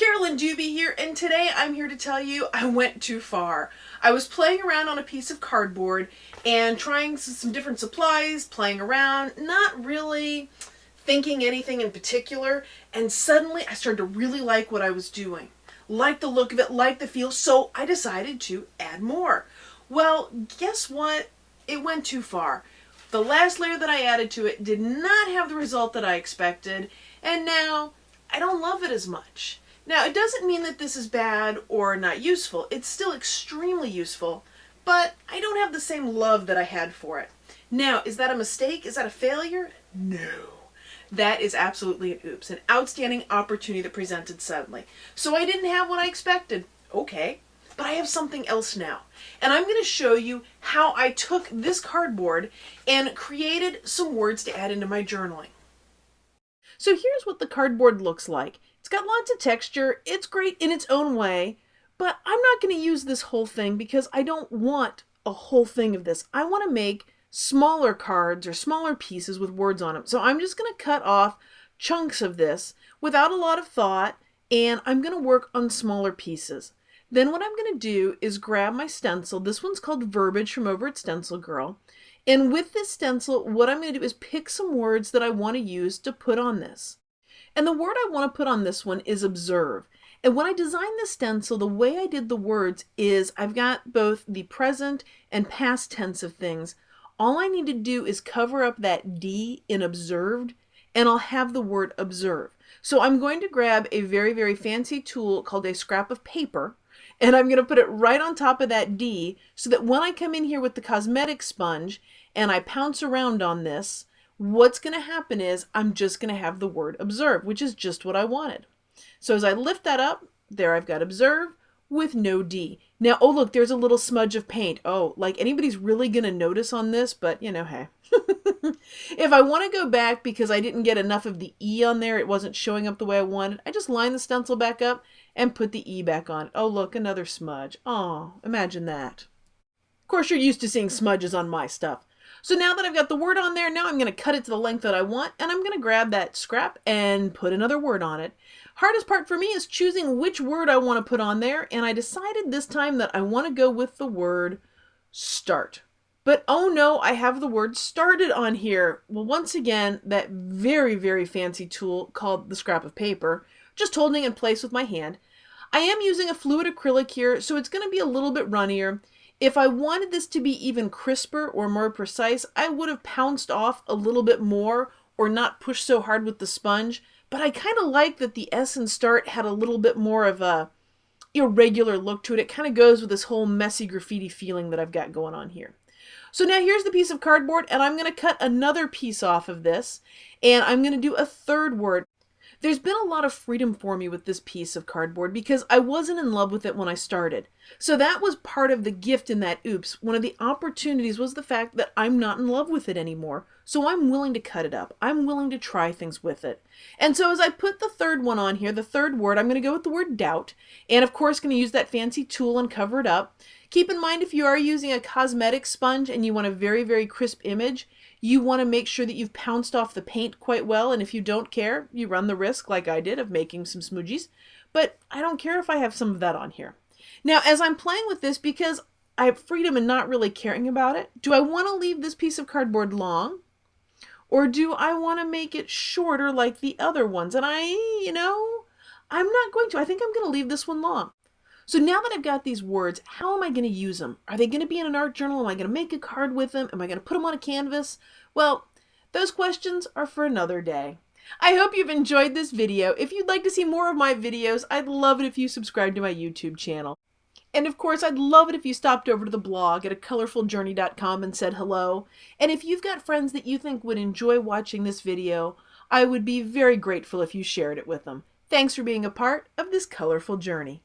Carolyn Dube here, and today I'm here to tell you I went too far. I was playing around on a piece of cardboard and trying some different supplies, playing around, not really thinking anything in particular, and suddenly I started to really like what I was doing. Like the look of it, like the feel, so I decided to add more. Well, guess what? It went too far. The last layer that I added to it did not have the result that I expected, and now I don't love it as much. Now, it doesn't mean that this is bad or not useful. It's still extremely useful, but I don't have the same love that I had for it. Now, is that a mistake? Is that a failure? No. That is absolutely an oops, an outstanding opportunity that presented suddenly. So I didn't have what I expected. Okay, but I have something else now. And I'm going to show you how I took this cardboard and created some words to add into my journaling. So here's what the cardboard looks like. It's got lots of texture. It's great in its own way, but I'm not going to use this whole thing because I don't want a whole thing of this. I want to make smaller cards or smaller pieces with words on them. So I'm just going to cut off chunks of this without a lot of thought, and I'm going to work on smaller pieces. Then what I'm going to do is grab my stencil. This one's called Verbiage from over at Stencil Girl. And with this stencil, what I'm going to do is pick some words that I want to use to put on this. And the word I want to put on this one is observe. And when I designed this stencil, the way I did the words is I've got both the present and past tense of things. All I need to do is cover up that D in observed, and I'll have the word observe. So I'm going to grab a very, very fancy tool called a scrap of paper, and I'm going to put it right on top of that D so that when I come in here with the cosmetic sponge and I pounce around on this, what's going to happen is I'm just going to have the word observe, which is just what I wanted. So as I lift that up, there I've got observe with no D. Now, oh look, there's a little smudge of paint. Oh, like anybody's really going to notice on this, but you know, hey. If I want to go back because I didn't get enough of the E on there, it wasn't showing up the way I wanted, I just line the stencil back up and put the E back on. Oh look, another smudge. Oh, imagine that. Of course, you're used to seeing smudges on my stuff. So now that I've got the word on there, now I'm going to cut it to the length that I want, and I'm going to grab that scrap and put another word on it. Hardest part for me is choosing which word I want to put on there, and I decided this time that I want to go with the word start. But oh no, I have the word started on here. Well, once again, that very, very fancy tool called the scrap of paper, just holding in place with my hand. I am using a fluid acrylic here, so it's going to be a little bit runnier. If I wanted this to be even crisper or more precise, I would have pounced off a little bit more or not pushed so hard with the sponge. But I kind of like that the S and start had a little bit more of a irregular look to it. It kind of goes with this whole messy graffiti feeling that I've got going on here. So now here's the piece of cardboard, and I'm going to cut another piece off of this, and I'm going to do a third word. There's been a lot of freedom for me with this piece of cardboard because I wasn't in love with it when I started. So that was part of the gift in that oops. One of the opportunities was the fact that I'm not in love with it anymore. So I'm willing to cut it up. I'm willing to try things with it. And so as I put the third one on here, the third word, I'm going to go with the word doubt. And of course, going to use that fancy tool and cover it up. Keep in mind, if you are using a cosmetic sponge and you want a very, very crisp image, you want to make sure that you've pounced off the paint quite well, and if you don't care, you run the risk, like I did, of making some smoogies. But I don't care if I have some of that on here. Now, as I'm playing with this, because I have freedom and not really caring about it, do I want to leave this piece of cardboard long? Or do I want to make it shorter like the other ones? And I'm not going to. I think I'm going to leave this one long. So now that I've got these words, how am I going to use them? Are they going to be in an art journal? Am I going to make a card with them? Am I going to put them on a canvas? Well, those questions are for another day. I hope you've enjoyed this video. If you'd like to see more of my videos, I'd love it if you subscribe to my YouTube channel. And of course, I'd love it if you stopped over to the blog at acolorfuljourney.com and said hello. And if you've got friends that you think would enjoy watching this video, I would be very grateful if you shared it with them. Thanks for being a part of this colorful journey.